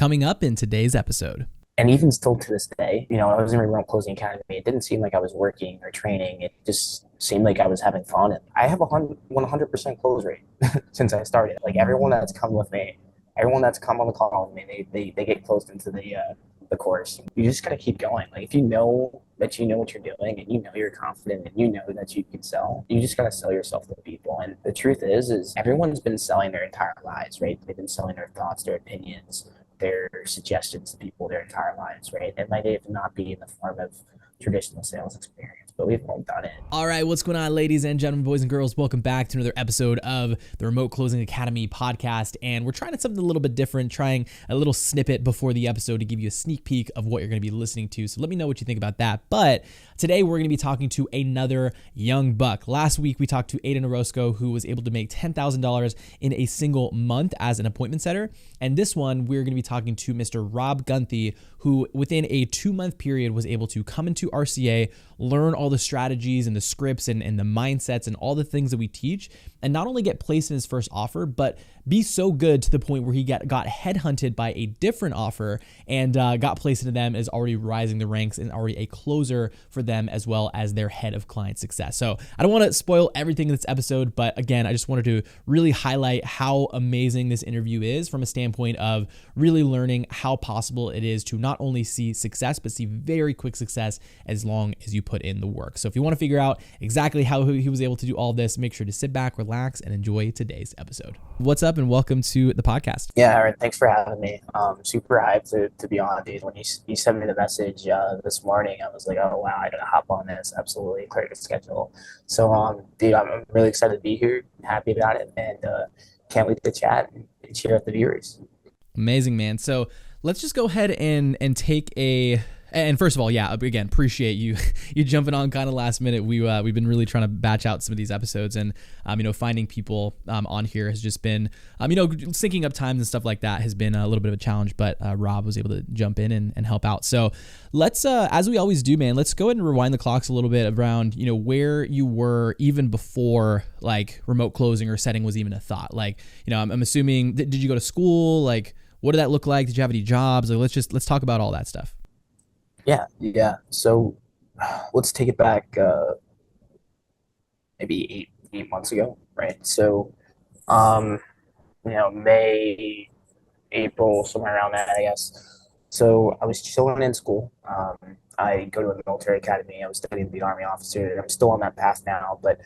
coming up in today's episode. And even still to this day, I was in remote closing academy. It didn't seem like I was working or training. It just seemed like I was having fun. And I have a 100% close rate since I started. Like everyone that's come with me, everyone that's come on the call with me, they get closed into the course. You just gotta keep going. Like if you know that you know what you're doing and you know you're confident and you know that you can sell, you just gotta sell yourself to people. And the truth is everyone's been selling their entire lives, right? They've been selling their thoughts, their opinions, their suggestions to people their entire lives, right? It might even not be in the form of traditional sales experience, but we've all done it. All right, what's going on, ladies and gentlemen, boys and girls? Welcome back to another episode of the Remote Closing Academy podcast. And we're trying something a little bit different, trying a little snippet before the episode to give you a sneak peek of what you're going to be listening to. So let me know what you think about that. But today we're going to be talking to another young buck. Last week we talked to Aiden Orozco, who was able to make $10,000 in a single month as an appointment setter. And this one, we're going to be talking to Mr. Rob Gunthy, who within a 2-month period was able to come into RCA, learn all the strategies and the scripts and the mindsets and all the things that we teach, and not only get placed in his first offer, but be so good to the point where he got headhunted by a different offer and got placed into them, as already rising the ranks and already a closer for them, as well as their head of client success. So I don't want to spoil everything in this episode, but again, I just wanted to really highlight how amazing this interview is from a standpoint of really learning how possible it is to not only see success, but see very quick success as long as you put in the work. So if you want to figure out exactly how he was able to do all this, make sure to sit back, relax, and enjoy today's episode. What's up, and welcome to the podcast. Yeah, all right, thanks for having me. Super hyped to be on, dude. When you sent me the message this morning, I was like, oh wow, I gotta hop on this. Absolutely, clear the schedule. So dude, I'm really excited to be here, happy about it, and can't wait to chat and cheer up the viewers. Amazing, man. So let's just go ahead and take and first of all, yeah, again, appreciate you jumping on kind of last minute. We've been really trying to batch out some of these episodes, and finding people on here has just been syncing up times and stuff like that has been a little bit of a challenge. But Rob was able to jump in and help out. So let's as we always do, man, let's go ahead and rewind the clocks a little bit around where you were even before like remote closing or setting was even a thought. Like I'm assuming did you go to school? Like what did that look like? Did you have any jobs? Like let's talk about all that stuff. Yeah. So let's take it back maybe eight months ago, right? So May, April, somewhere around that, I guess. So I was chilling in school. I go to a military academy. I was studying to be an army officer. I'm still on that path now, but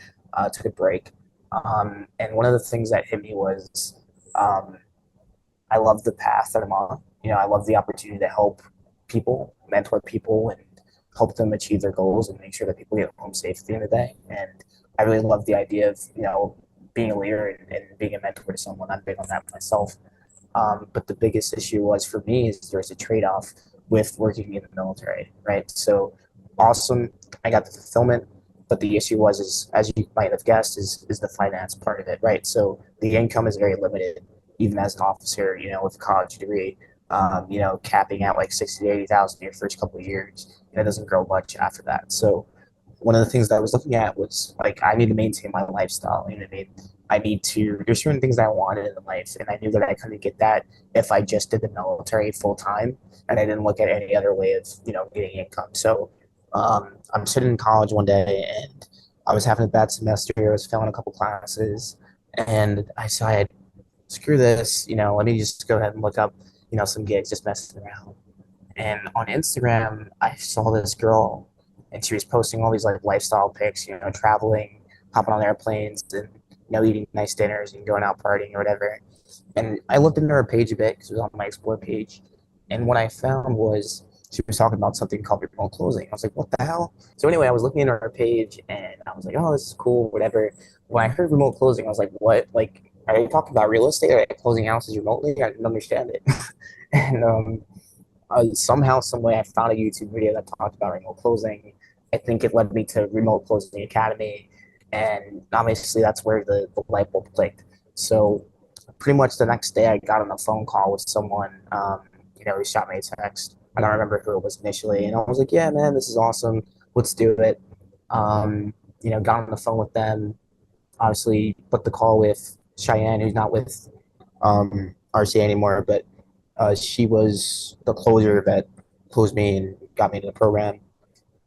took a break. And one of the things that hit me was I love the path that I'm on. I love the opportunity to help people, mentor people, and help them achieve their goals and make sure that people get home safe at the end of the day. And I really love the idea of, being a leader and being a mentor to someone. I'm big on that myself. But the biggest issue was for me is there's a trade-off with working in the military, right? So awesome, I got the fulfillment, but the issue is, as you might have guessed, is the finance part of it, right? So the income is very limited, even as an officer, with a college degree. Capping out like 60 to 80,000 your first couple of years, and it doesn't grow much after that. So one of the things that I was looking at was like, I need to maintain my lifestyle. There's certain things that I wanted in life, and I knew that I couldn't get that if I just did the military full time, and I didn't look at any other way of, getting income. So I'm sitting in college one day, and I was having a bad semester. I was failing a couple classes, and I decided, screw this, let me just go ahead and look up some gigs, just messing around. And on Instagram, I saw this girl, and she was posting all these like lifestyle pics, traveling, hopping on airplanes, and eating nice dinners and going out partying or whatever. And I looked into her page a bit because it was on my explore page. And what I found was she was talking about something called remote closing. I was like, what the hell? So anyway, I was looking into her page, and I was like, oh, this is cool, whatever. When I heard remote closing, I was like, what? Like, are they talking about real estate? Are they closing houses remotely? I didn't understand it. And somehow, some way, I found a YouTube video that talked about remote closing. I think it led me to Remote Closing Academy, and obviously that's where the light bulb clicked. So pretty much the next day, I got on a phone call with someone, who shot me a text. I don't remember who it was initially, and I was like, yeah, man, this is awesome. Let's do it. Got on the phone with them, obviously put the call with Cheyenne, who's not with RCA anymore, but She was the closer that closed me and got me into the program.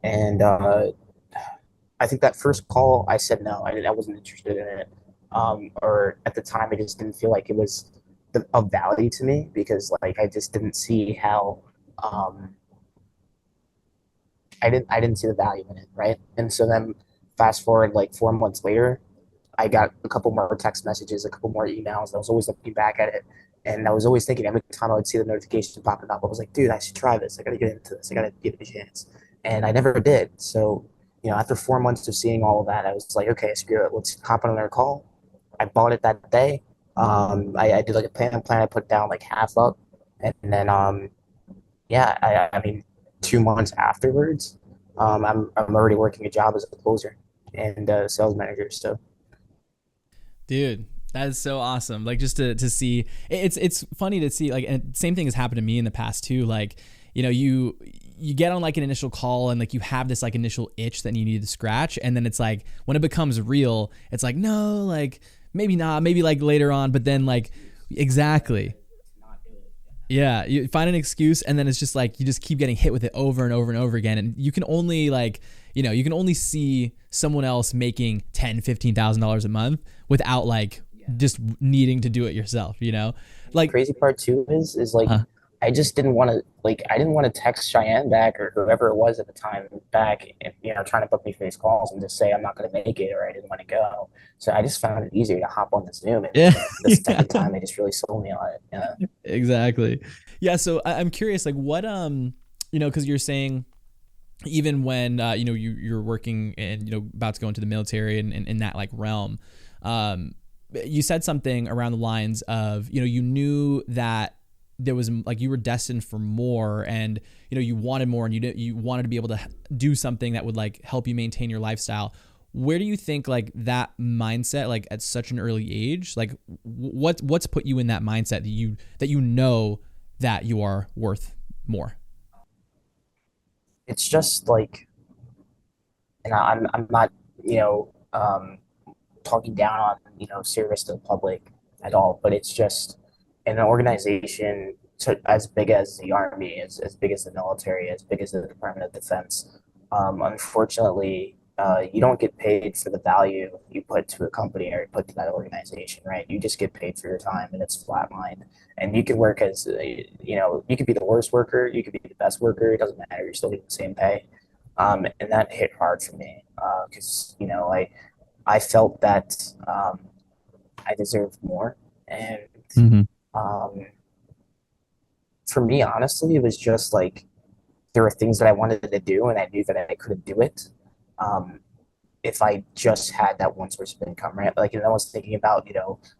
And I think that first call, I said no. I wasn't interested in it. Or at the time, I just didn't feel like it was of value to me because like I just didn't see how um, I didn't see the value in it, right? And so then fast forward like 4 months later, I got a couple more text messages, a couple more emails. I was always looking back at it. And I was always thinking every time I would see the notification popping up, I was like, dude, I should try this. I got to get into this. I got to give it a chance. And I never did. So, after 4 months of seeing all of that, I was like, okay, screw it. Let's hop on another call. I bought it that day. I did like a payment plan. I put down like half up. And then, yeah, I mean, 2 months afterwards, I'm already working a job as a closer and sales manager. So, Dude, that is so awesome. Like just to see, it's funny to see, like, and same thing has happened to me in the past too. Like, you get on like an initial call and like you have this like initial itch that you need to scratch, and then it's like when it becomes real, it's like no, like maybe not, maybe like later on, but then like exactly. Yeah, you find an excuse, and then it's just like you just keep getting hit with it over and over and over again, and you can only like you can only see someone else making $10,000-15,000 a month without like just needing to do it yourself. Like crazy part too is like uh, I just didn't want to like I didn't want to text Cheyenne back or whoever it was at the time back, and, trying to book me for these calls and just say I'm not going to make it or I didn't want to go. So I just found it easier to hop on the Zoom, and yeah, the second time they just really sold me on it. exactly. Yeah, so I'm curious, like what because you're saying even when you're working and about to go into the military and in that like realm, you said something around the lines of you knew that there was like you were destined for more, and you wanted more, and you wanted to be able to do something that would like help you maintain your lifestyle. Where do you think like that mindset, like at such an early age, like what's put you in that mindset that you know that you are worth more? It's just like, and I'm not you know talking down on service to the public at all, but it's just in an organization as big as the Army, as big as the military, as big as the Department of Defense. Unfortunately, you don't get paid for the value you put to a company or put to that organization, right? You just get paid for your time, and it's flatlined. And you can work as you could be the worst worker, you could be the best worker. It doesn't matter. You're still getting the same pay. And that hit hard for me because I felt that I deserved more. And Mm-hmm. um, for me, honestly, it was just like there were things that I wanted to do, and I knew that I couldn't do it um, if I just had that one source of income, right? Like, and I was thinking about,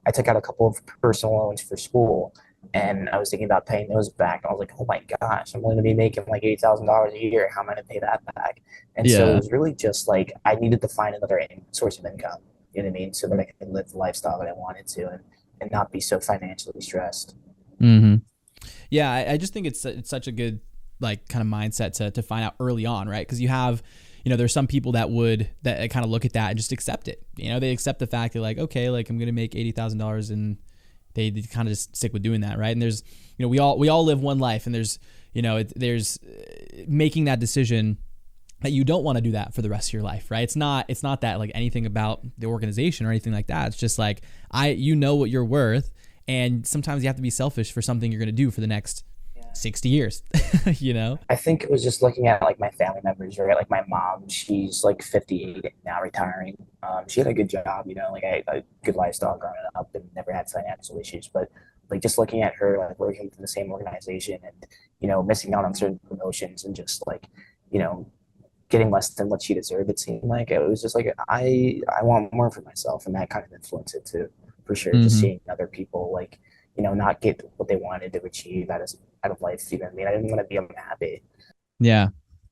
I took out a couple of personal loans for school, and I was thinking about paying those back. I was like, oh my gosh, I'm going to be making like $8,000 a year. How am I going to pay that back? And so it Yeah. was really just like I needed to find another source of income. You know what I mean? So that I could live the lifestyle that I wanted to, and not be so financially stressed. Mm-hmm. Yeah, I just think it's such a good like kind of mindset to find out early on, right? Because you have, there's some people that kind of look at that and just accept it. They accept the fact that like, okay, like I'm gonna make $80,000, and they kind of just stick with doing that, right? And there's, we all live one life, and there's, there's making that decision that you don't want to do that for the rest of your life, right? It's not that like anything about the organization or anything like that. It's just like you know what you're worth. And sometimes you have to be selfish for something you're going to do for the next 60 years, I think it was just looking at like my family members, right? Like my mom, she's like 58 now, retiring. She had a good job, like a good lifestyle growing up and never had financial issues. But like just looking at her, like working within the same organization and, missing out on certain promotions and just like, you know, getting less than what she deserved, it seemed like it was just like I want more for myself, and that kind of influenced it too, for sure. Just Mm-hmm. seeing other people like not get what they wanted to achieve out of life. You know what I mean? I didn't want to be unhappy. Yeah.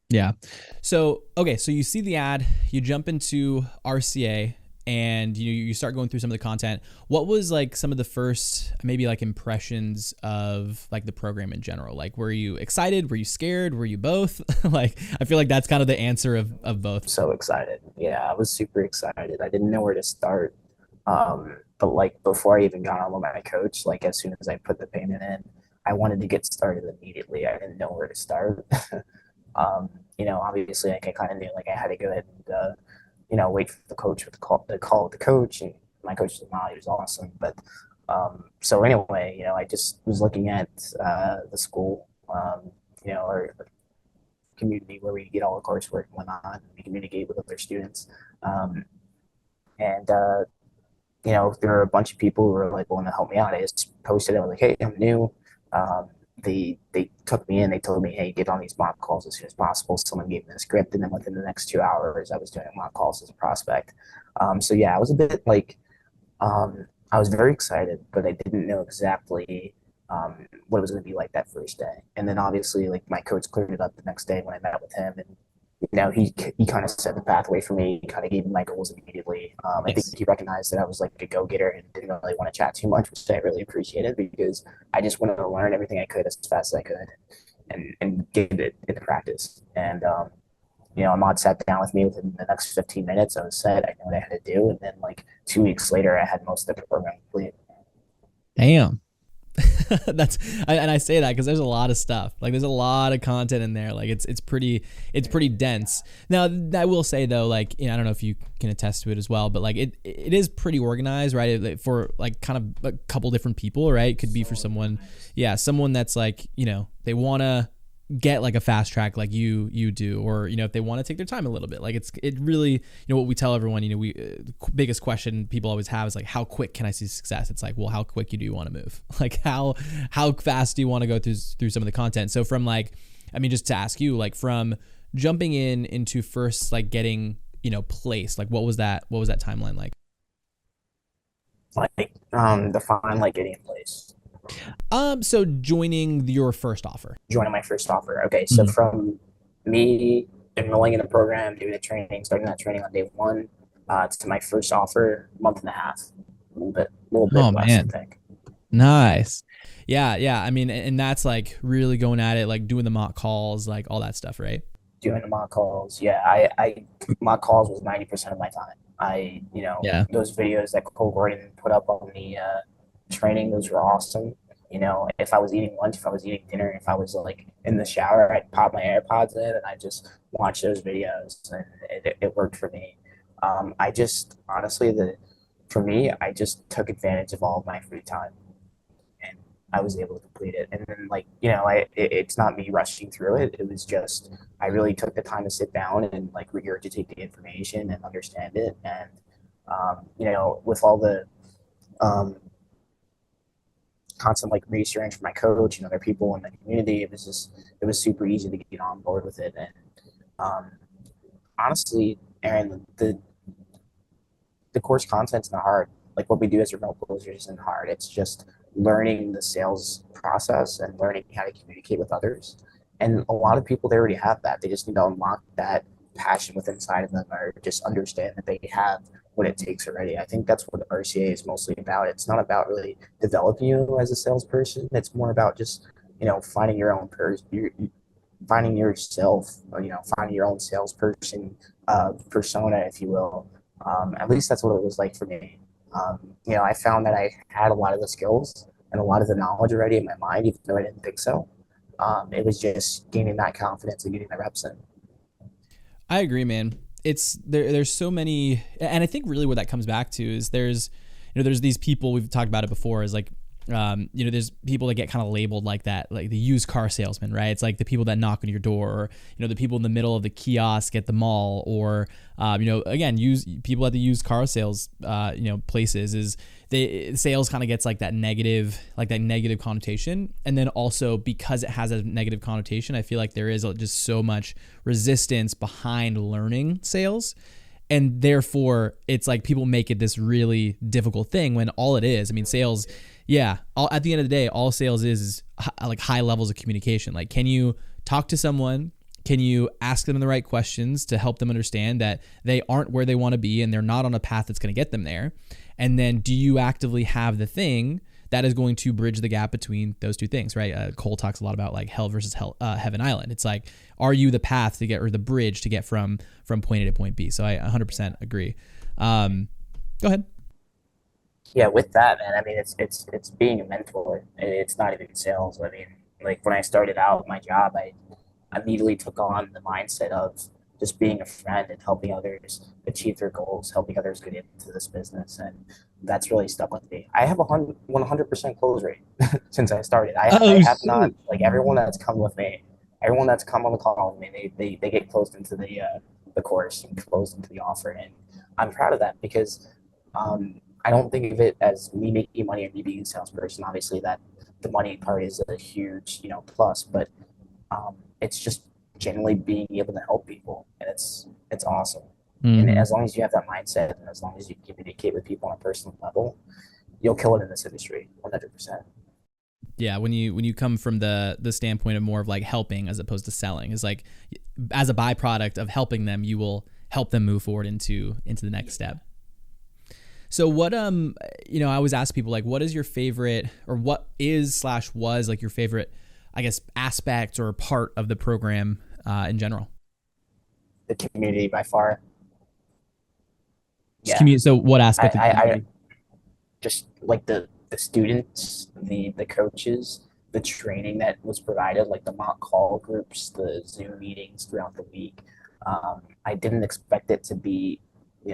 Yeah. So, okay. So you see the ad, you jump into RCA, and you start going through some of the content. What was like some of the first maybe like impressions of like the program in general? Like, were you excited? Were you scared? Were you both? Like, I feel like that's kind of the answer of both. So excited. Yeah, I was super excited. I didn't know where to start. But like before I even got on with my coach, like as soon as I put the payment in, I wanted to get started immediately. I didn't know where to start. Obviously, like I kind of knew like I had to go ahead and wait for the coach with the call with the coach, and my coach was Molly, he was awesome. But so anyway, I just was looking at the school, or community where we get all the coursework and whatnot, and we communicate with other students. And there were a bunch of people who were like willing to help me out. I just posted it. I was like, hey, I'm new. Um, they took me in. They told me, hey, get on these mock calls as soon as possible. Someone gave me the script, and then within the next 2 hours, I was doing mock calls as a prospect. So yeah, I was a bit like, I was very excited, but I didn't know exactly what it was going to be like that first day. And then obviously, like my coach cleared it up the next day when I met with him, and he kind of set the pathway for me. He kind of gave me my goals immediately. I think Nice. he recognized that I was like a go getter and didn't really want to chat too much, which I really appreciated because I just wanted to learn everything I could as fast as I could and get it into practice. And Ahmad sat down with me within the next 15 minutes. I was set. I knew what I had to do, and then like 2 weeks later, I had most of the program complete. Damn. And I say that because there's a lot of stuff. Like there's a lot of content in there. Like it's pretty dense. Now I will say though, like I don't know if you can attest to it as well, but like it is pretty organized, right? For like kind of a couple different people, right? It could be for someone, someone that's like they want to get like a fast track like you do, or if they want to take their time a little bit. Like it really, what we tell everyone, we biggest question people always have is like, how quick can I see success? It's like, well, how quick do you want to move? Like how fast do you want to go through some of the content? So from like, just to ask you, like from jumping into first like getting placed, like what was that timeline like? Like define like getting in place. So joining your first offer. Joining my first offer. Okay, so Mhm. from me enrolling in the program, doing the training, starting that training on day one, to my first offer, month and a half, a little bit Oh less, I man. think. Nice. Yeah. And that's like really going at it, like doing the mock calls, like all that stuff, right? Doing the mock calls, yeah, I mock calls was 90% of my time. Yeah. Those videos that Cole Gordon put up on the training, those were awesome. If I was eating lunch, if I was eating dinner, if I was like in the shower, I'd pop my AirPods in and I just watch those videos, and it worked for me. I just honestly, for me, I just took advantage of all of my free time, and I was able to complete it. And then like it's not me rushing through it. It was just I really took the time to sit down and like regurgitate the information and understand it. And with all the um, constant like reassurance from my coach and other people in the community, it was super easy to get on board with it. And um, honestly, Aaron, the course content's not hard. Like what we do as remote closers isn't hard. It's just learning the sales process and learning how to communicate with others. And a lot of people, they already have that. They just need to unlock that passion within inside of them, or just understand that they have what it takes already. I think that's what RCA is mostly about. It's not about really developing you as a salesperson. It's more about just, finding your own person, finding yourself, or, finding your own salesperson persona, if you will. At least that's what it was like for me. I found that I had a lot of the skills and a lot of the knowledge already in my mind, even though I didn't think so. It was just gaining that confidence and getting the reps in. I agree, man. There's so many, and I think really what that comes back to is there's these people, we've talked about it before, is like there's people that get kind of labeled like that, like the used car salesman, right? It's like the people that knock on your door, or the people in the middle of the kiosk at the mall, or again, use people at the used car sales places. Is sales kind of gets like that negative connotation, and then also because it has a negative connotation, I feel like there is just so much resistance behind learning sales. And therefore, it's like people make it this really difficult thing when all it is, sales, at the end of the day, all sales is like high levels of communication. Like, can you talk to someone? Can you ask them the right questions to help them understand that they aren't where they want to be and they're not on a path that's going to get them there? And then do you actively have the thing that is going to bridge the gap between those two things, right? Cole talks a lot about like hell versus heaven island. It's like, are you the path to get, or the bridge to get from point A to point B? So I 100% agree. Go ahead. Yeah, with that, man, I mean, it's being a mentor. It's not even sales. I mean, like when I started out my job, I immediately took on the mindset of just being a friend and helping others achieve their goals, helping others get into this business, and that's really stuck with me. I have a 100% close rate since I started. I Oh have not, shoot. like, everyone that's come with me, everyone that's come on the call with me, they get closed into the course and closed into the offer, and I'm proud of that because I don't think of it as me making money or me being a salesperson. Obviously, that the money part is a huge, plus, but it's just generally being able to help people, and it's awesome. And Hmm. as long as you have that mindset, and as long as you communicate with people on a personal level, you'll kill it in this industry, 100%. Yeah, when you come from the standpoint of more of like helping as opposed to selling, is like as a byproduct of helping them, you will help them move forward into the next step. So what I always ask people like, what is your favorite, or what is slash was like your favorite, I guess, aspect or part of the program in general? The community by far, Just yeah. community. So what I aspect of the I community? just like the students, the coaches, the training that was provided, like the mock call groups, the Zoom meetings throughout the week. I didn't expect it to be,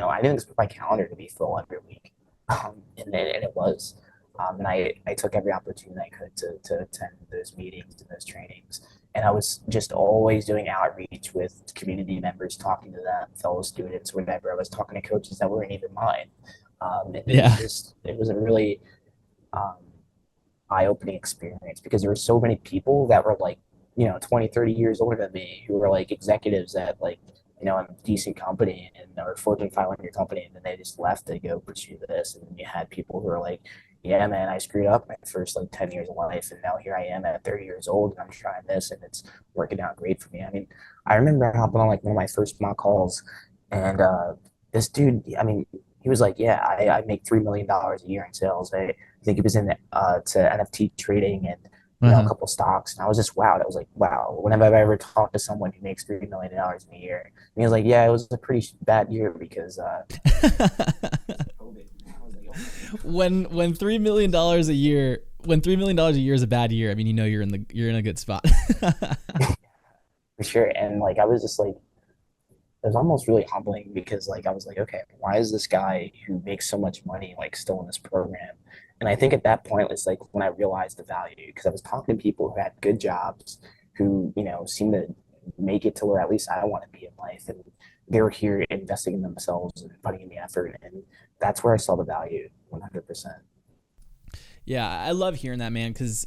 I didn't expect my calendar to be full every week, and it was. And I took every opportunity I could to attend those meetings and those trainings. And I was just always doing outreach with community members, talking to them, fellow students, whatever. I was talking to coaches that weren't even mine. And Yeah. it was a really um, eye-opening experience because there were so many people that were like, 20, 30 years older than me who were like executives at like, a decent company and or Fortune 500 company, and then they just left to go pursue this. And then you had people who were like, yeah, man, I screwed up my first like 10 years of life, and now here I am at 30 years old, and I'm trying this, and it's working out great for me. I mean, I remember hopping on like one of my first mock calls, and this dude, I mean, he was like, yeah, I make $3 million a year in sales. I think he was in to NFT trading and a Uh-huh. couple stocks. And I was just wow. That was like wow. Whenever I've ever talked to someone who makes $3 million in a year, and he was like, yeah, it was a pretty bad year because COVID. I was like, oh When $3 million a year, when $3 million a year is a bad year, I mean, you're in a good spot. for sure. And like I was just like it was almost really humbling because like I was like, okay, why is this guy who makes so much money like still in this program? And I think at that point it's like when I realized the value because I was talking to people who had good jobs, who seemed to make it to where at least I want to be in life, and they were here investing in themselves and putting in the effort, and that's where I saw the value, 100%. Yeah, I love hearing that, man, because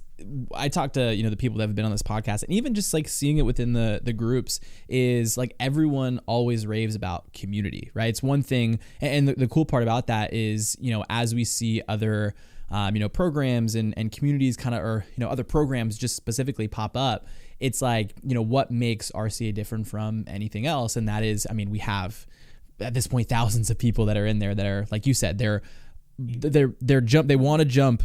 I talk to the people that have been on this podcast, and even just like seeing it within the groups is like everyone always raves about community, right? It's one thing, and the cool part about that is as we see other programs and communities kind of, or other programs just specifically pop up, it's like what makes RCA different from anything else, and that is, I mean, we have at this point thousands of people that are in there that are, like you said, they want to jump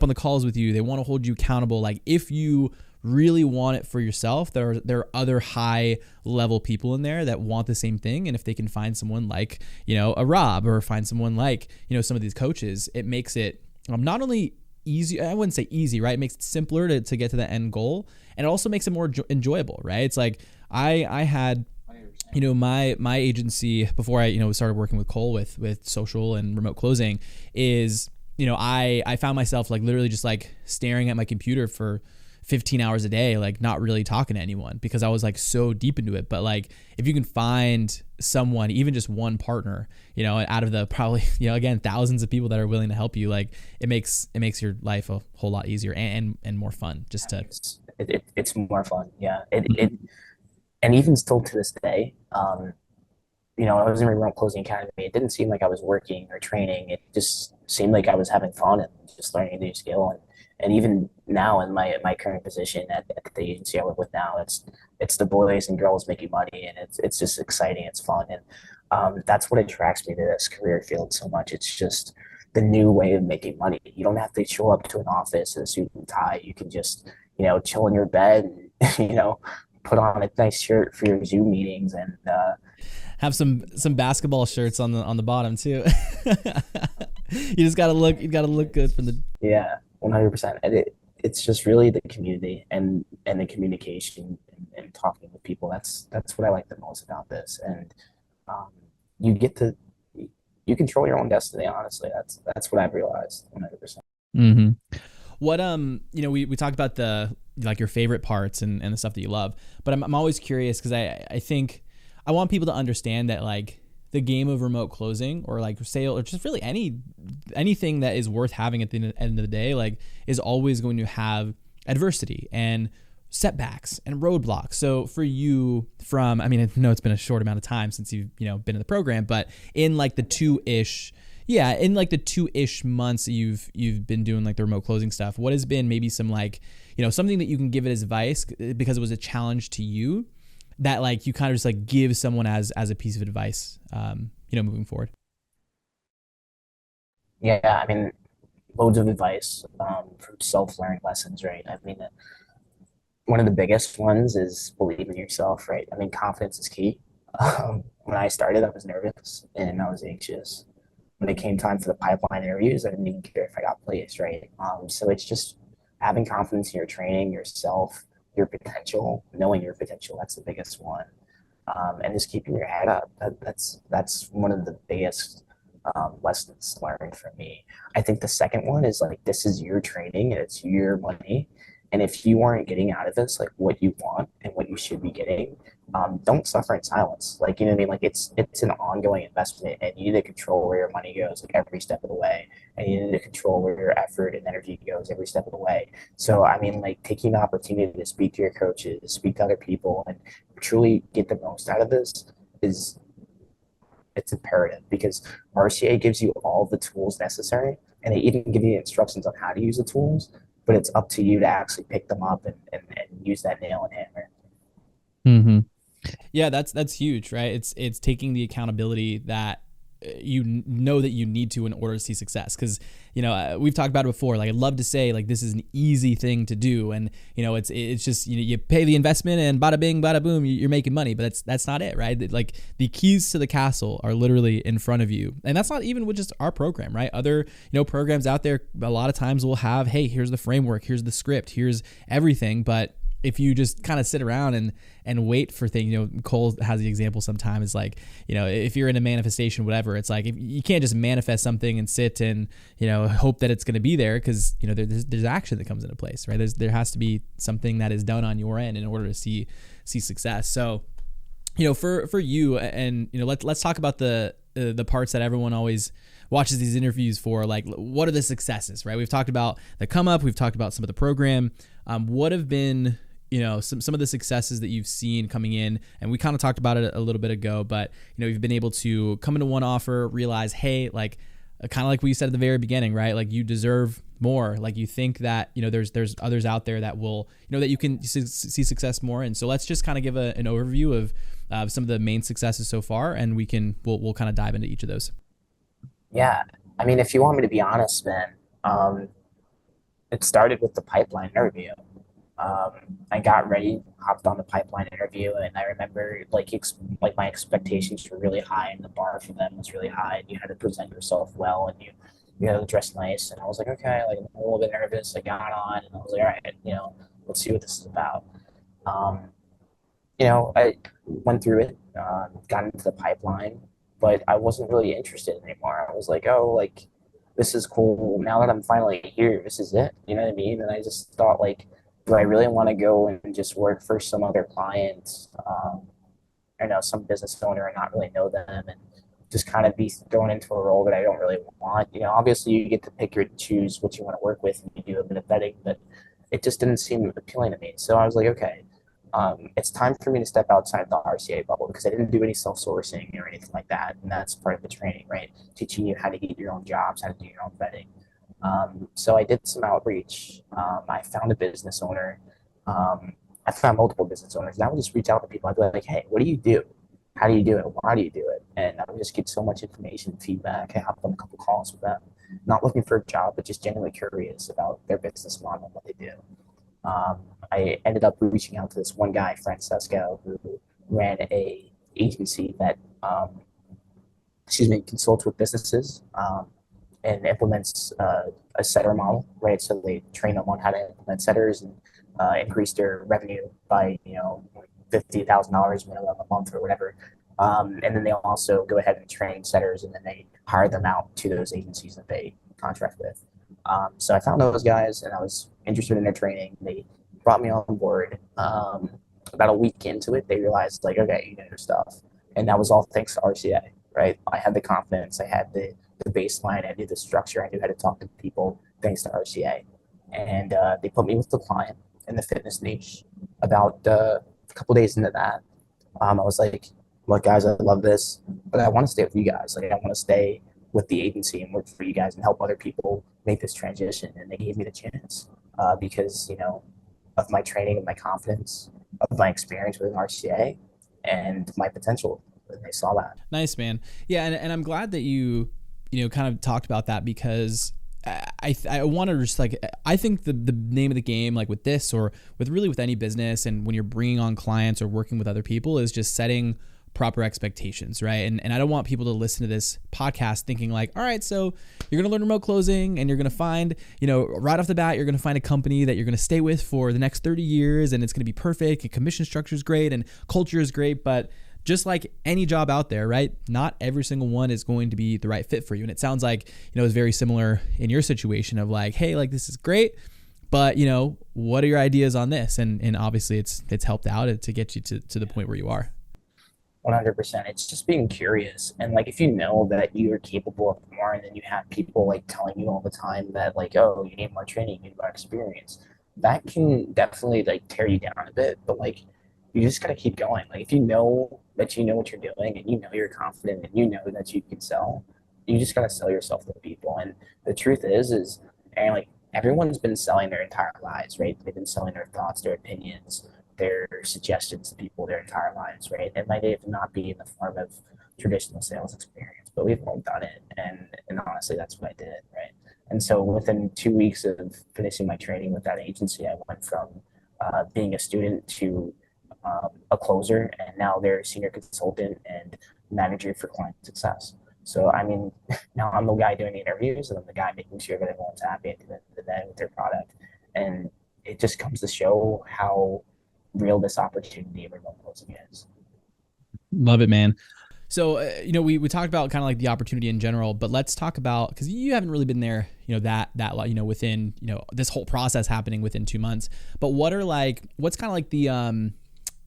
on the calls with you, they want to hold you accountable. Like if you really want it for yourself, there are other high level people in there that want the same thing, and if they can find someone like a Rob, or find someone like some of these coaches, it makes it not only easy, I wouldn't say easy, right? It makes it simpler to get to the end goal, and it also makes it more enjoyable, right? It's like I had my agency before I started working with Cole with social and remote closing is I found myself like literally just like staring at my computer for 15 hours a day, like not really talking to anyone because I was like so deep into it. But like if you can find someone, even just one partner, out of the probably again thousands of people that are willing to help you, like it makes your life a whole lot easier and more fun just to. It's more fun, yeah. And even still to this day, I was in remote closing academy. It didn't seem like I was working or training. It just seemed like I was having fun and just learning a new skill. And even now in my current position at the agency I work with now, it's the boys and girls making money, and it's just exciting. It's fun, and that's what attracts me to this career field so much. It's just the new way of making money. You don't have to show up to an office in a suit and tie. You can just chill in your bed and put on a nice shirt for your Zoom meetings and Have some basketball shirts on the bottom too. You just gotta look. You gotta look good from the. Yeah, 100%. And it's just really the community and the communication and talking with people. That's what I like the most about this. And um, you get to you control your own destiny. Honestly, that's what I've realized 100%. Mm-hmm. What we talked about the like your favorite parts and the stuff that you love, but I'm always curious because I think I want people to understand that like the game of remote closing or like sale or just really anything that is worth having at the end of the day like is always going to have adversity and setbacks and roadblocks. So for you I mean, I know it's been a short amount of time since you've, been in the program, but in like the two-ish months that you've been doing like the remote closing stuff, what has been maybe some like, something that you can give it as advice because it was a challenge to you that like you kind of just like give someone as a piece of advice, moving forward? Yeah, I mean, loads of advice from self-learning lessons, right? I mean, one of the biggest ones is believe in yourself, right? I mean, confidence is key. When I started, I was nervous and I was anxious. When it came time for the pipeline interviews, I didn't even care if I got placed, right? So it's just having confidence in your training, yourself, your potential, knowing your potential. That's the biggest one, and just keeping your head up. That's one of the biggest lessons learned for me. I think the second one is like this is your training and it's your money, and if you aren't getting out of this like what you want and what you should be getting, don't suffer in silence. Like you know what I mean? Like it's an ongoing investment, and you need to control where your money goes like every step of the way, and you need to control where your effort and energy goes every step of the way. So I mean, like taking the opportunity to speak to your coaches, speak to other people, and truly get the most out of this is it's imperative because RCA gives you all the tools necessary, and they even give you instructions on how to use the tools. But it's up to you to actually pick them up and use that nail and hammer. Mm-hmm. Yeah, that's huge, right? It's taking the accountability that you know that you need to in order to see success. Because we've talked about it before. Like I'd love to say like this is an easy thing to do, and it's just you pay the investment and bada bing bada boom you're making money. But that's not it, right? Like the keys to the castle are literally in front of you, and that's not even with just our program, right? Other programs out there a lot of times will have, hey, here's the framework, here's the script, here's everything, but if you just kind of sit around and wait for things, Cole has the example sometimes like, if you're in a manifestation, whatever, it's like, if you can't just manifest something and sit and, hope that it's going to be there. Cause there's action that comes into place, right? There has to be something that is done on your end in order to see success. So, for you and, let's talk about the parts that everyone always watches these interviews for, like what are the successes, right? We've talked about the come up, we've talked about some of the program. What have been, some of the successes that you've seen coming in, and we kind of talked about it a little bit ago, but you've been able to come into one offer, realize, hey, like kind of like we said at the very beginning, right? Like you deserve more. Like you think that, there's others out there that will, that you can see success more. And so let's just kind of give an overview of some of the main successes so far, and we'll kind of dive into each of those. Yeah, I mean, if you want me to be honest, man, it started with the pipeline interview. Um, I got ready, hopped on the pipeline interview, and I remember like my expectations were really high, and the bar for them was really high. And you had to present yourself well, and you had to dress nice. And I was like, okay, like I'm a little bit nervous. I got on, and I was like, all right, let's see what this is about. Um, I went through it, got into the pipeline, but I wasn't really interested anymore. I was like, oh, like this is cool. Now that I'm finally here, this is it. You know what I mean? And I just thought, like, do I really want to go and just work for some other client, I know some business owner and not really know them and just kind of be thrown into a role that I don't really want? Obviously you get to pick or choose what you want to work with and you do a bit of vetting, but it just didn't seem appealing to me. So I was like, okay, it's time for me to step outside the RCA bubble because I didn't do any self-sourcing or anything like that. And that's part of the training, right? Teaching you how to get your own jobs, how to do your own vetting. So I did some outreach. I found a business owner. I found multiple business owners, and I would just reach out to people. I'd be like, hey, what do you do? How do you do it? Why do you do it? And I would just get so much information, feedback. I hopped on a couple calls with them, not looking for a job, but just genuinely curious about their business model and what they do. I ended up reaching out to this one guy, Francesco, who ran a agency that, consults with businesses. and implements a setter model, right? So they train them on how to implement setters and increase their revenue by $50,000 minimum a month or whatever. And then they also go ahead and train setters, and then they hire them out to those agencies that they contract with. So I found those guys, and I was interested in their training. They brought me on board. About a week into it, they realized like, okay, you know your stuff, and that was all thanks to RCA, right? I had the confidence, I had the baseline, I knew the structure, I knew how to talk to people thanks to RCA, and they put me with the client in the fitness niche. About a couple days into that, I was like, look, guys, I love this, but I want to stay with you guys. Like, I want to stay with the agency and work for you guys and help other people make this transition. And they gave me the chance because, of my training and my confidence, of my experience with an RCA and my potential. And they saw that. Nice, man. Yeah. And I'm glad that you kind of talked about that, because I want to just I think the name of the game, like with this or with any business, and when you're bringing on clients or working with other people, is just setting proper expectations, right? And I don't want people to listen to this podcast thinking like, all right, so you're going to learn remote closing and you're going to find, right off the bat, you're going to find a company that you're going to stay with for the next 30 years and it's going to be perfect. And commission structure is great and culture is great. But just like any job out there, right? Not every single one is going to be the right fit for you. And it sounds like, it's very similar in your situation of like, hey, like this is great, but what are your ideas on this? And obviously it's helped out to get you to the point where you are. 100%. It's just being curious. And like, if you know that you are capable of more, and then you have people like telling you all the time that like, oh, you need more training, you need more experience, that can definitely like tear you down a bit. But like, you just got to keep going. Like, if you know that you know what you're doing and you know you're confident and you know that you can sell, you just got to sell yourself to people. And the truth is, and like, everyone's been selling their entire lives, right? They've been selling their thoughts, their opinions, their suggestions to people their entire lives, right? It might even not be in the form of traditional sales experience, but we've all done it. And honestly, that's what I did, right? And so within 2 weeks of finishing my training with that agency, I went from being a student to a closer, and now they're a senior consultant and manager for client success. So, I mean, now I'm the guy doing the interviews, and I'm the guy making sure that everyone's happy at the end of the day with their product. And it just comes to show how real this opportunity of remote closing is. Love it, man. So, we talked about kind of like the opportunity in general, but let's talk about, because you haven't really been there, within, this whole process happening within 2 months. But what's kind of like the,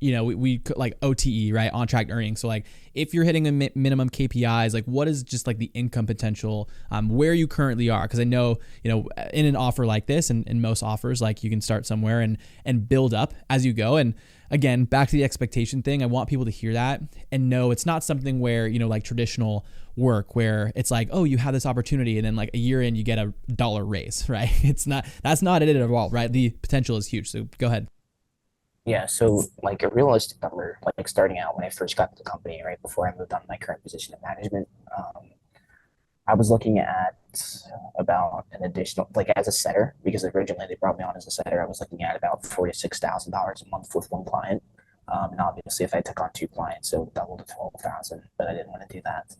we like OTE, right? On track earnings. So like, if you're hitting a minimum KPIs, like what is just like the income potential, where you currently are? Cause I know, in an offer like this and most offers, like you can start somewhere and build up as you go. And again, back to the expectation thing, I want people to hear that and know it's not something where, like traditional work where it's like, oh, you have this opportunity and then like a year in you get $1 raise, right? That's not it at all, right? The potential is huge. So go ahead. Yeah, so like a realistic number, like starting out when I first got to the company, right before I moved on to my current position of management, I was looking at about an additional, like as a setter, because originally they brought me on as a setter, I was looking at about $46,000 a month with one client. And obviously, if I took on two clients, it would double to 12,000, but I didn't want to do that.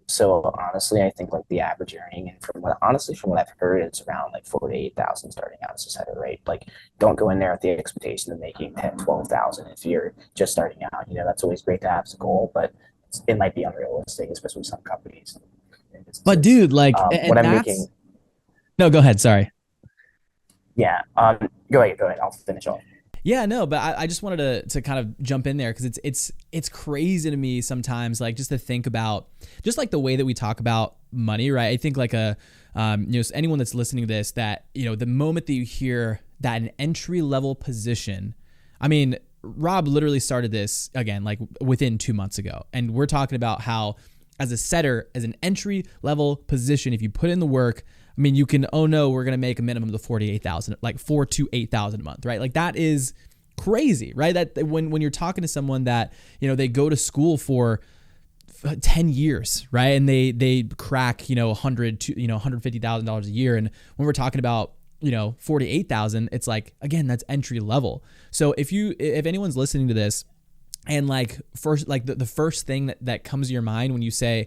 So honestly, I think like the average earning, and from what I've heard, it's around like 48,000 starting out as a setter, right? Like, don't go in there with the expectation of making 10, 12,000 if you're just starting out. That's always great to have as a goal, but it might be unrealistic, especially with some companies. But dude, like, what I'm making. No, go ahead. Sorry. Yeah. Go ahead. I'll finish off. Yeah, no, but I just wanted to kind of jump in there because it's crazy to me sometimes, like just to think about just like the way that we talk about money, right? I think like anyone that's listening to this, that the moment that you hear that an entry level position, I mean, Rob literally started this again like within 2 months ago, and we're talking about how as a setter, as an entry level position, if you put in the work, I mean, you can, we're going to make a minimum of 48,000, like 4,000 to 8,000 a month, right? Like that is crazy, right? That when you're talking to someone that, they go to school for 10 years, right? And they crack, $100 to, $150,000 a year. And when we're talking about, 48,000, it's like, again, that's entry level. So if anyone's listening to this And like first, like the first thing that comes to your mind when we say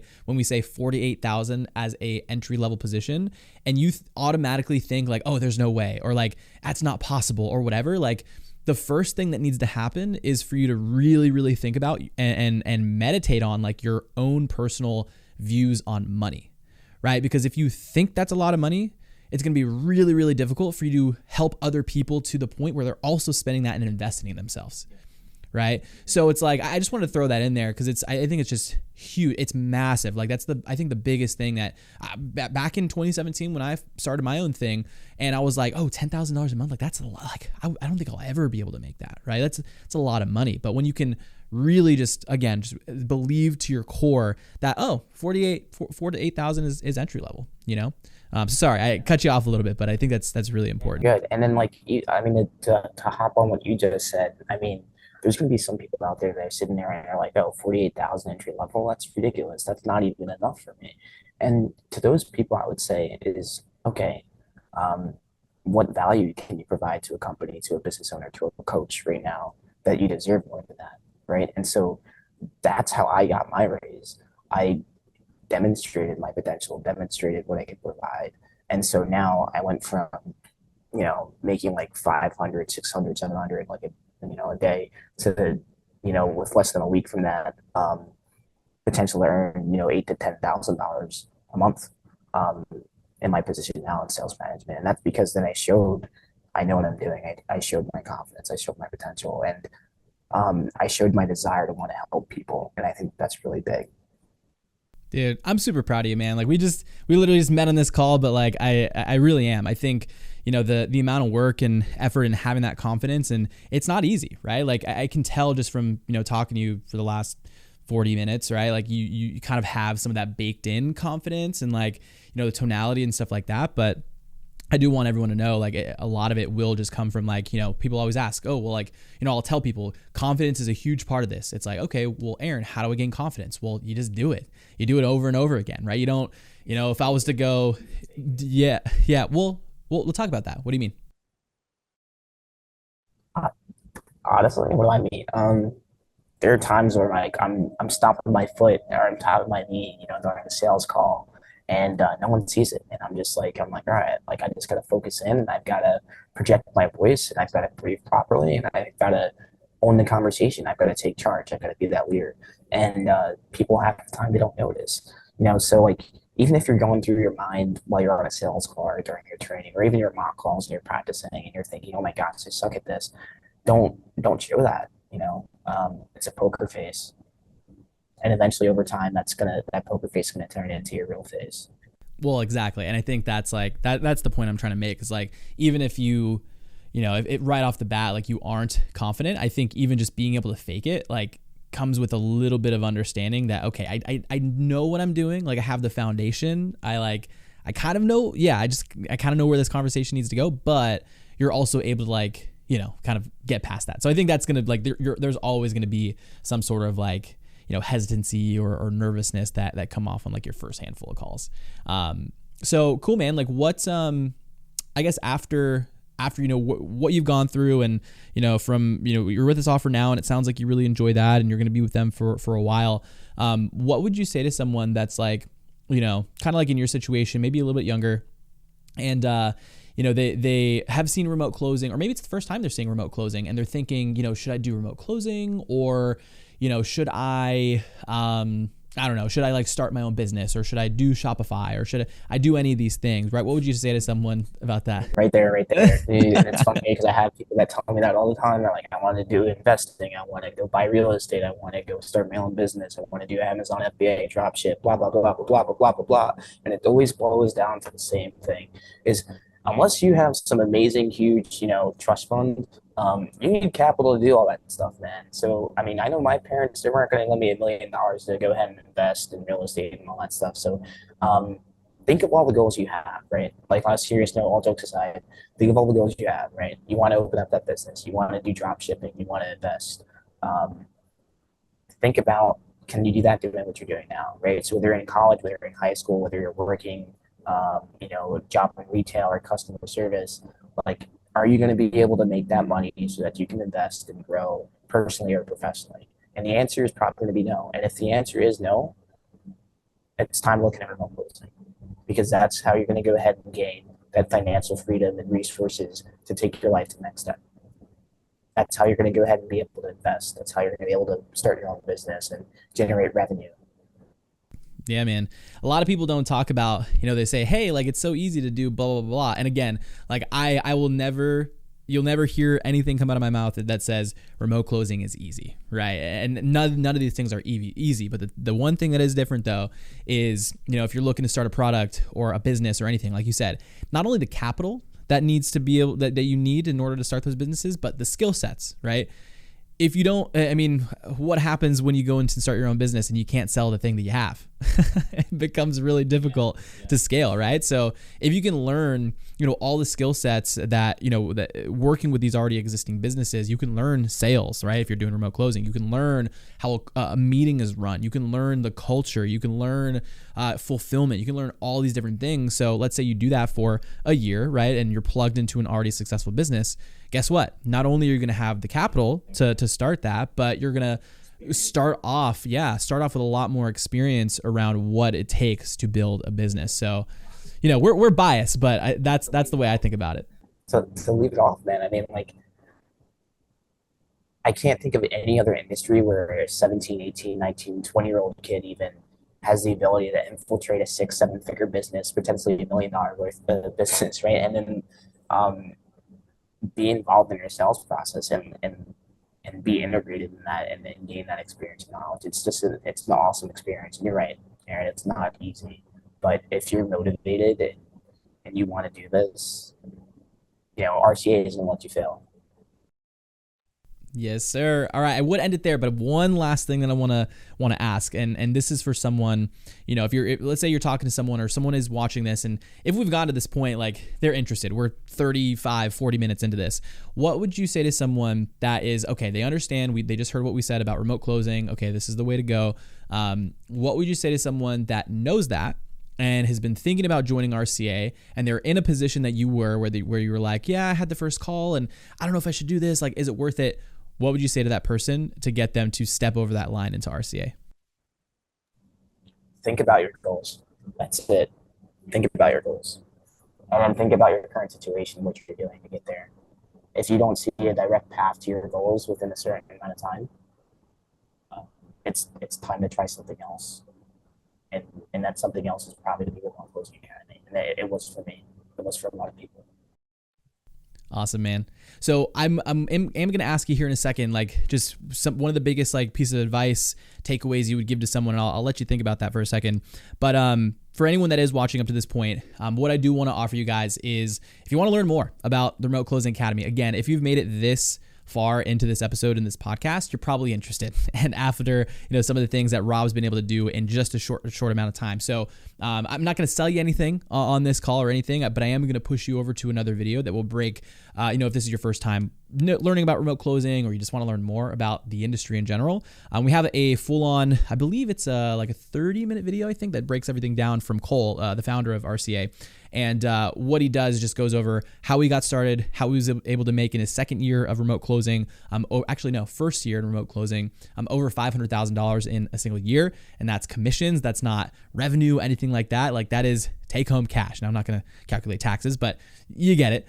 48,000 as a entry level position, and you automatically think like, oh, there's no way, or like that's not possible, or whatever. Like the first thing that needs to happen is for you to really, really think about and meditate on like your own personal views on money, right? Because if you think that's a lot of money, it's going to be really, really difficult for you to help other people to the point where they're also spending that and investing in themselves. Right. So it's like, I just wanted to throw that in there because I think it's just huge. It's massive. Like I think the biggest thing that back in 2017, when I started my own thing and I was like, oh, $10,000 a month, like that's a lot. Like, I don't think I'll ever be able to make that. Right. That's a lot of money. But when you can really just believe to your core that, oh, 4 to 8,000 is entry level, So sorry, I cut you off a little bit, but I think that's really important. Good. And then like, to hop on what you just said, I mean, there's going to be some people out there that are sitting there and they're like, oh, 48,000 entry level, that's ridiculous. That's not even enough for me. And to those people, I would say is, okay, what value can you provide to a company, to a business owner, to a coach right now that you deserve more than that, right? And so that's how I got my raise. I demonstrated my potential, demonstrated what I could provide. And so now I went from, making like 500, 600, 700, like a day to, with less than a week from that, potential to earn, $8,000 to $10,000 a month, in my position now in sales management. And that's because then I know what I'm doing. I showed my confidence, I showed my potential, and I showed my desire to want to help people. And I think that's really big. Dude, I'm super proud of you, man. Like we literally just met on this call, but like I really am. I think, the amount of work and effort and having that confidence, and it's not easy, right? Like I can tell just from, talking to you for the last 40 minutes, right? Like you kind of have some of that baked in confidence and like, the tonality and stuff like that. But I do want everyone to know, like a lot of it will just come from like, people always ask, oh, well, like, I'll tell people confidence is a huge part of this. It's like, okay, well, Aaron, how do I gain confidence? Well, you just do it. You do it over and over again, right? You don't, if I was to go, yeah. Well, we'll talk about that. What do you mean? Honestly, what do I mean? There are times where like I'm stomping my foot or I'm tapping my knee, during a sales call, and no one sees it, and I'm like, all right, like I just gotta focus in, and I've gotta project my voice, and I've gotta breathe properly, and I've gotta own the conversation. I've gotta take charge. I've gotta be that leader, and people half the time they don't notice, So like even if you're going through your mind while you're on a sales call or during your training, or even your mock calls and you're practicing and you're thinking, oh my gosh, I suck at this, don't show that. It's a poker face, and eventually over time that poker face is gonna turn into your real face. Well, exactly. And I think that's like that's the point I'm trying to make, is like, even if you if it right off the bat like you aren't confident, I think even just being able to fake it like comes with a little bit of understanding that, okay, I know what I'm doing, like I have the foundation, I kind of know, I kind of know where this conversation needs to go, but you're also able to like kind of get past that. So I think that's going to like, there's always going to be some sort of like, hesitancy or nervousness that come off on like your first handful of calls. So cool, man. Like what's, I guess after, what you've gone through and, from, you're with this offer now and it sounds like you really enjoy that and you're going to be with them for a while. What would you say to someone that's like, kind of like in your situation, maybe a little bit younger, and, they have seen remote closing, or maybe it's the first time they're seeing remote closing and they're thinking, should I do remote closing, or, should I don't know, should I like start my own business, or should I do Shopify, or should I do any of these things, right? What would you say to someone about that? Right there. Dude, and it's funny because I have people that tell me that all the time. They're like, I want to do investing. I want to go buy real estate. I want to go start my own business. I want to do Amazon FBA, drop ship, blah, blah, blah, blah, blah, blah, blah, blah, blah. And it always boils down to the same thing is, unless you have some amazing, huge, trust fund, you need capital to do all that stuff, man. So, I mean, I know my parents, they weren't going to lend me $1 million to go ahead and invest in real estate and all that stuff. So, think of all the goals you have, right? Like, on a serious note, all jokes aside, think of all the goals you have, right? You want to open up that business. You want to do drop shipping. You want to invest. Think about, can you do that doing what you're doing now, right? So whether you're in college, whether you're in high school, whether you're working, a job in retail or customer service, like, are you going to be able to make that money so that you can invest and grow personally or professionally? And the answer is probably going to be no. And if the answer is no, it's time looking at remote closing, because that's how you're going to go ahead and gain that financial freedom and resources to take your life to the next step. That's how you're going to go ahead and be able to invest. That's how you're going to be able to start your own business and generate revenue. Yeah, man. A lot of people don't talk about, they say, hey, like it's so easy to do blah, blah, blah. And again, like I will never, you'll never hear anything come out of my mouth that says remote closing is easy, right? And none of these things are easy. But the one thing that is different though is, if you're looking to start a product or a business or anything, like you said, not only the capital that needs to be able, that you need in order to start those businesses, but the skill sets, right? If you don't, what happens when you go into start your own business and you can't sell the thing that you have? It becomes really difficult to scale, right? So if you can learn, all the skill sets that, that working with these already existing businesses, you can learn sales, right? If you're doing remote closing, you can learn how a meeting is run. You can learn the culture. You can learn fulfillment. You can learn all these different things. So let's say you do that for a year, right? And you're plugged into an already successful business. Guess what? Not only are you going to have the capital to start that, but you're going to start off with a lot more experience around what it takes to build a business. So, we're biased, but that's the way I think about it. So to leave it off, man, I can't think of any other industry where a 17, 18, 19, 20-year-old kid even has the ability to infiltrate a 6-7 figure business, potentially $1 million worth of business, right? And then be involved in your sales process and be integrated in that and gain that experience and knowledge. It's an awesome experience. And you're right, Aaron, it's not easy. But if you're motivated and you want to do this, RCA isn't going to let you fail. Yes, sir. All right, I would end it there, but one last thing that I want to ask, and this is for someone, let's say you're talking to someone or someone is watching this, and if we've gotten to this point, like they're interested, we're 35, 40 minutes into this, what would you say to someone that is, okay, they understand, they just heard what we said about remote closing, okay, this is the way to go. What would you say to someone that knows that and has been thinking about joining RCA, and they're in a position that you were, where you were like, yeah, I had the first call, and I don't know if I should do this, like, is it worth it? What would you say to that person to get them to step over that line into RCA? Think about your goals. That's it. Think about your goals. And then think about your current situation, what you're doing to get there. If you don't see a direct path to your goals within a certain amount of time, it's time to try something else. And that something else is probably to be with Remote Closing Academy. And it was for me. It was for a lot of people. Awesome, man. So I'm going to ask you here in a second, like just one of the biggest like pieces of advice, takeaways you would give to someone. And I'll let you think about that for a second. But for anyone that is watching up to this point, what I do want to offer you guys is if you want to learn more about the Remote Closing Academy, again, if you've made it this far into this episode in this podcast, you're probably interested. And after some of the things that Rob's been able to do in just a short amount of time. So I'm not going to sell you anything on this call or anything, but I am going to push you over to another video that will break. If this is your first time learning about remote closing, or you just want to learn more about the industry in general, we have a full-on, I believe it's like a 30-minute video, I think, that breaks everything down from Cole, the founder of RCA. And what he does is just goes over how he got started, how he was able to make in his second year of remote closing, first year in remote closing, over $500,000 in a single year. And that's commissions. That's not revenue, anything like that. Like that is take home cash. Now I'm not going to calculate taxes, but you get it.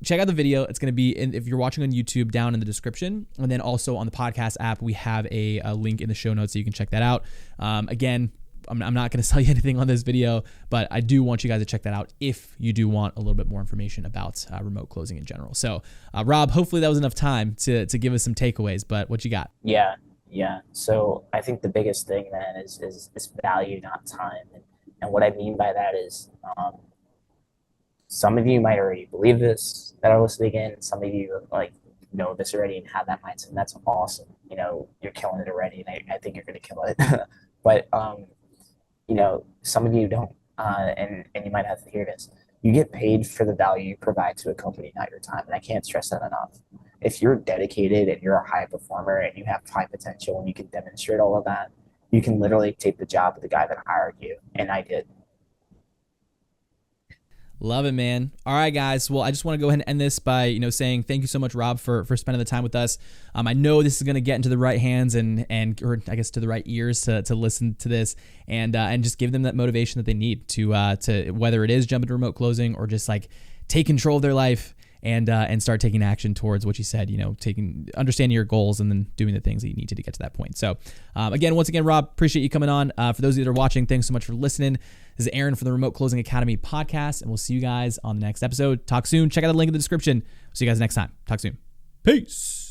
Check out the video. It's going to be if you're watching on YouTube, down in the description. And then also on the podcast app, we have a link in the show notes so you can check that out. Again, I'm not going to sell you anything on this video, but I do want you guys to check that out if you do want a little bit more information about remote closing in general. So, Rob, hopefully that was enough time to give us some takeaways, but what you got? Yeah. So I think the biggest thing, man, is value, not time. And what I mean by that is some of you might already believe this that are listening in. Some of you know this already and have that mindset, and that's awesome. You're killing it already, and I think you're going to kill it. But some of you don't, and you might have to hear this. You get paid for the value you provide to a company, not your time. And I can't stress that enough. If you're dedicated and you're a high performer and you have high potential and you can demonstrate all of that, you can literally take the job of the guy that hired you. And I did. Love it, man. All right, guys. Well, I just want to go ahead and end this by, saying thank you so much, Rob, for spending the time with us. I know this is going to get into the right hands and or I guess to the right ears to listen to this and just give them that motivation that they need to whether it is jump into remote closing or just like take control of their life and start taking action towards what you said, understanding your goals and then doing the things that you need to get to that point. So once again, Rob, appreciate you coming on. For those of you that are watching, thanks so much for listening. This is Aaron from the Remote Closing Academy podcast, and we'll see you guys on the next episode. Talk soon. Check out the link in the description. See you guys next time. Talk soon. Peace.